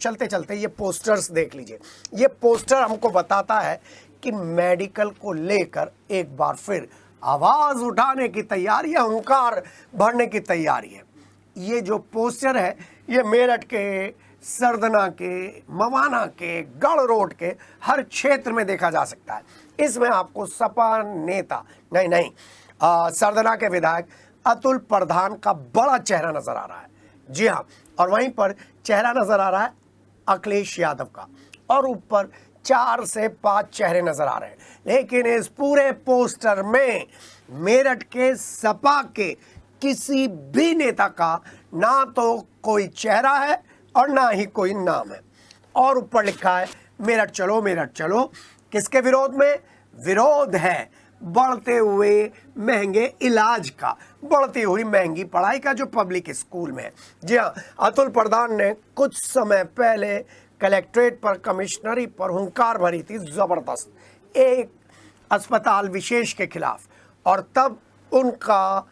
चलते चलते ये पोस्टर्स देख लीजिए। ये पोस्टर हमको बताता है कि मेडिकल को लेकर एक बार फिर आवाज उठाने की तैयारी है, हुंकार भरने की तैयारी है। ये जो पोस्टर है ये मेरठ के, सरदना के, मवाना के, गढ़ रोड के हर क्षेत्र में देखा जा सकता है। इसमें आपको सपा नेता नहीं सरदना के विधायक अतुल प्रधान का बड़ा चेहरा नजर आ रहा है। जी हाँ, और वहीं पर चेहरा नजर आ रहा है अखिलेश यादव का, और ऊपर 4 से 5 चेहरे नजर आ रहे हैं। लेकिन इस पूरे पोस्टर में मेरठ के सपा के किसी भी नेता का ना तो कोई चेहरा है और ना ही कोई नाम है। और ऊपर लिखा है मेरठ चलो मेरठ चलो। किसके विरोध में? विरोध है बढ़ते हुए महंगे इलाज का, बढ़ती हुई महंगी पढ़ाई का जो पब्लिक स्कूल में है। जी हाँ, अतुल प्रधान ने कुछ समय पहले कलेक्ट्रेट पर, कमिश्नरी पर हुंकार भरी थी जबरदस्त एक अस्पताल विशेष के खिलाफ, और तब उनका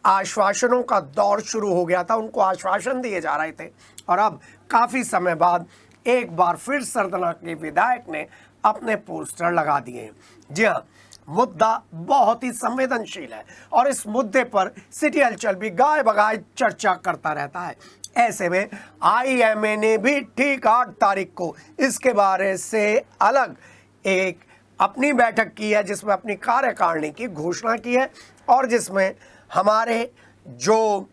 आश्वासनों का दौर शुरू हो गया था। उनको आश्वासन दिए जा रहे थे, और अब काफी समय बाद एक बार फिर सरदना के विधायक ने अपने पोस्टर लगा दिए हैं। जी हाँ, मुद्दा बहुत ही संवेदनशील है और इस मुद्दे पर सिटी हलचल भी गाय बगाए चर्चा करता रहता है। ऐसे में आईएमए ने भी ठीक 8 तारीख को इसके बारे से अलग एक अपनी बैठक की है, जिसमें अपनी कार्यकारिणी की घोषणा की है और जिसमें हमारे जो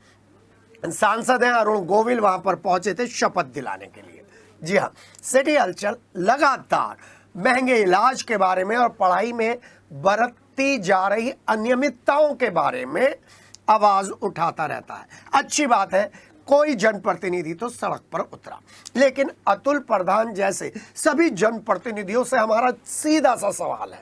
सांसद हैं अरुण गोविल वहां पर पहुंचे थे शपथ दिलाने के लिए। जी हाँ, सिटी हलचल लगातार महंगे इलाज के बारे में और पढ़ाई में बरती जा रही अनियमितताओं के बारे में आवाज उठाता रहता है। अच्छी बात है, कोई जनप्रतिनिधि तो सड़क पर उतरा, लेकिन अतुल प्रधान जैसे सभी जनप्रतिनिधियों से हमारा सीधा सा सवाल है,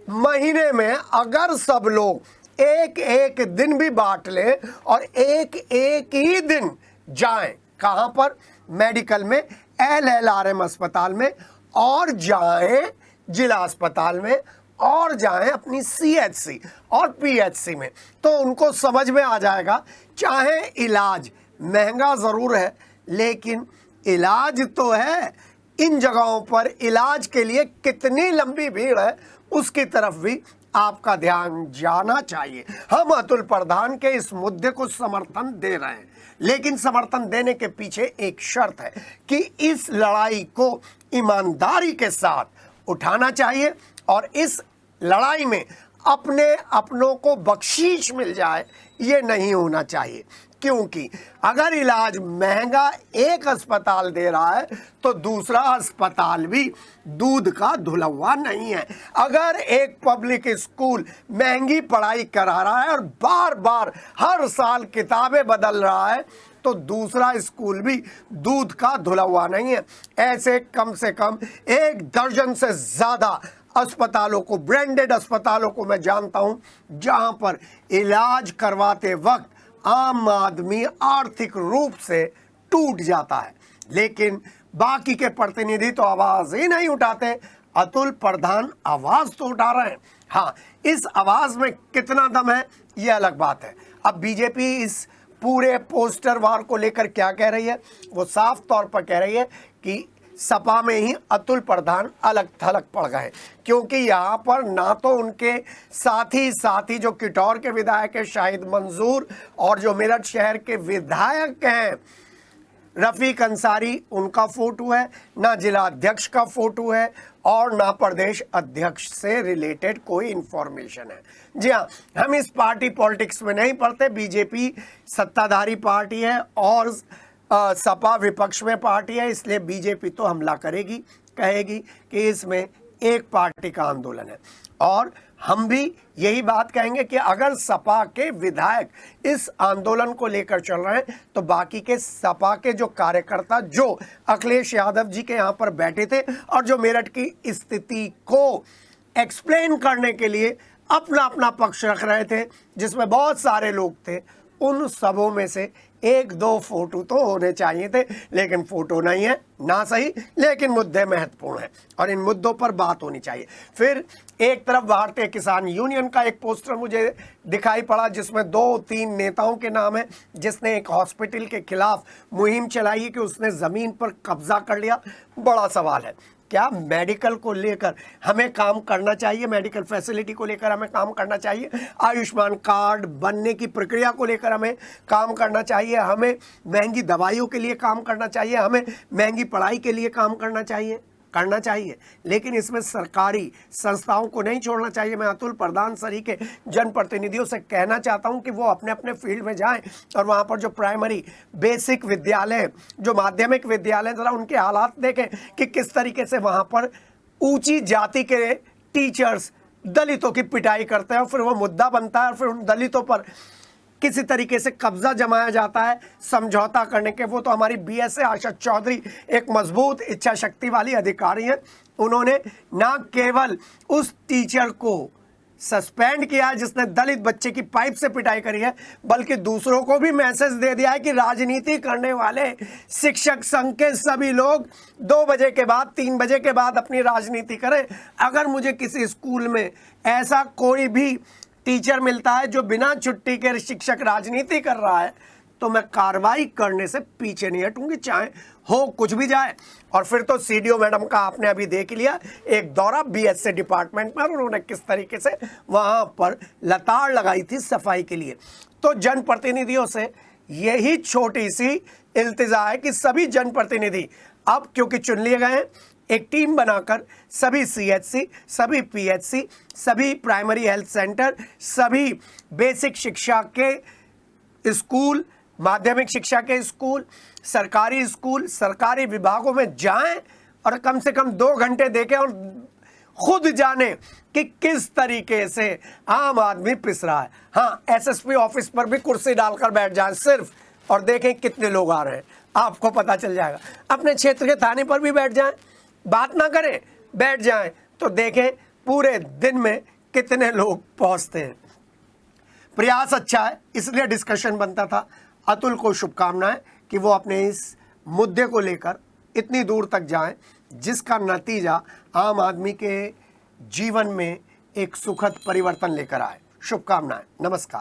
महीने में अगर सब लोग एक एक दिन भी बांट ले और एक एक ही दिन जाएं, कहां पर? मेडिकल में, LLRM अस्पताल में, और जाएं जिला अस्पताल में, और जाएं अपनी CHC और PHC में, तो उनको समझ में आ जाएगा। चाहे इलाज महंगा जरूर है, लेकिन इलाज तो है। इन जगहों पर इलाज के लिए कितनी लंबी भीड़ है उसकी तरफ भी आपका ध्यान जाना चाहिए। हम अतुल प्रधान के इस मुद्दे को समर्थन दे रहे हैं, लेकिन समर्थन देने के पीछे एक शर्त है कि इस लड़ाई को ईमानदारी के साथ उठाना चाहिए और इस लड़ाई में अपनों को बख्शीश मिल जाए, ये नहीं होना चाहिए। क्योंकि अगर इलाज महंगा एक अस्पताल दे रहा है तो दूसरा अस्पताल भी दूध का धुलवा नहीं है। अगर एक पब्लिक स्कूल महंगी पढ़ाई करा रहा है और बार बार हर साल किताबें बदल रहा है, तो दूसरा स्कूल भी दूध का धुलवा नहीं है। ऐसे कम से कम 1 दर्जन से ज्यादा अस्पतालों को, ब्रांडेड अस्पतालों को मैं जानता हूं, जहां पर इलाज करवाते वक्त आम आदमी आर्थिक रूप से टूट जाता है, लेकिन बाकी के प्रतिनिधि तो आवाज ही नहीं उठाते। अतुल प्रधान आवाज तो उठा रहे हैं। हाँ, इस आवाज में कितना दम है ये अलग बात है। अब बीजेपी इस पूरे पोस्टर वार को लेकर क्या कह रही है? वो साफ तौर पर कह रही है कि सपा में ही अतुल प्रधान अलग थलग पड़ गए, क्योंकि यहाँ पर ना तो उनके साथी जो किटौर के विधायक है शाहिद मंजूर, और जो मेरठ शहर के विधायक हैं रफीक अंसारी, उनका फोटो है, ना जिला अध्यक्ष का फोटो है, और ना प्रदेश अध्यक्ष से रिलेटेड कोई इंफॉर्मेशन है। जी हाँ, हम इस पार्टी पॉलिटिक्स में नहीं पड़ते। बीजेपी सत्ताधारी पार्टी है और सपा विपक्ष में पार्टी है, इसलिए बीजेपी तो हमला करेगी, कहेगी कि इसमें एक पार्टी का आंदोलन है। और हम भी यही बात कहेंगे कि अगर सपा के विधायक इस आंदोलन को लेकर चल रहे हैं, तो बाकी के सपा के जो कार्यकर्ता जो अखिलेश यादव जी के यहाँ पर बैठे थे और जो मेरठ की स्थिति को एक्सप्लेन करने के लिए अपना अपना पक्ष रख रहे थे, जिसमें बहुत सारे लोग थे, उन सबों में से एक दो फोटो तो होने चाहिए थे, लेकिन फोटो नहीं है, ना सही, लेकिन मुद्दे महत्वपूर्ण हैं और इन मुद्दों पर बात होनी चाहिए। फिर एक तरफ भारतीय किसान यूनियन का एक पोस्टर मुझे दिखाई पड़ा जिसमें 2-3 नेताओं के नाम है, जिसने एक हॉस्पिटल के खिलाफ मुहिम चलाई है कि उसने ज़मीन पर कब्जा कर लिया। बड़ा सवाल है, क्या मेडिकल को लेकर हमें काम करना चाहिए, मेडिकल फैसिलिटी को लेकर हमें काम करना चाहिए, आयुष्मान कार्ड बनने की प्रक्रिया को लेकर हमें काम करना चाहिए, हमें महंगी दवाइयों के लिए काम करना चाहिए, हमें महंगी पढ़ाई के लिए काम करना चाहिए, लेकिन इसमें सरकारी संस्थाओं को नहीं छोड़ना चाहिए। मैं अतुल प्रधान सरी के जनप्रतिनिधियों से कहना चाहता हूं कि वो अपने अपने फील्ड में जाएं और वहां पर जो प्राइमरी बेसिक विद्यालय, जो माध्यमिक विद्यालय, जरा उनके हालात देखें कि किस तरीके से वहां पर ऊंची जाति के टीचर्स दलितों की पिटाई करते हैं और फिर वो मुद्दा बनता है और फिर उन दलितों पर किसी तरीके से कब्जा जमाया जाता है समझौता करने के। वो तो हमारी बीएसए आशा चौधरी एक मजबूत इच्छा शक्ति वाली अधिकारी हैं, उन्होंने ना केवल उस टीचर को सस्पेंड किया है जिसने दलित बच्चे की पाइप से पिटाई करी है, बल्कि दूसरों को भी मैसेज दे दिया है कि राजनीति करने वाले शिक्षक संघ के सभी लोग 2 बजे के बाद 3 बजे के बाद अपनी राजनीति करें। अगर मुझे किसी स्कूल में ऐसा कोई भी टीचर मिलता है जो बिना छुट्टी के शिक्षक राजनीति कर रहा है तो मैं कार्रवाई करने से पीछे नहीं हटूंगी, चाहे हो कुछ भी जाए। और फिर तो सीडीओ मैडम का आपने अभी देख लिया एक दौरा बीएसए डिपार्टमेंट में, उन्होंने किस तरीके से वहां पर लताड़ लगाई थी सफाई के लिए। तो जनप्रतिनिधियों से यही छोटी सी इल्तिजा है कि सभी जनप्रतिनिधि अब क्योंकि चुन लिए गए हैं, एक टीम बनाकर सभी सीएचसी, सभी पीएचसी, सभी प्राइमरी हेल्थ सेंटर, सभी बेसिक शिक्षा के स्कूल, माध्यमिक शिक्षा के स्कूल, सरकारी विभागों में जाएं और कम से कम 2 घंटे देखें और खुद जाने कि किस तरीके से आम आदमी पिस रहा है। हाँ, एसएसपी ऑफिस पर भी कुर्सी डालकर बैठ जाएं सिर्फ, और देखें कितने लोग आ रहे हैं, आपको पता चल जाएगा। अपने क्षेत्र के थाने पर भी बैठ जाएं, बात ना करें, बैठ जाएं तो देखें पूरे दिन में कितने लोग पहुंचते हैं। प्रयास अच्छा है, इसलिए डिस्कशन बनता था। अतुल को शुभकामनाएं कि वो अपने इस मुद्दे को लेकर इतनी दूर तक जाएं जिसका नतीजा आम आदमी के जीवन में एक सुखद परिवर्तन लेकर आए। शुभकामनाएं, नमस्कार।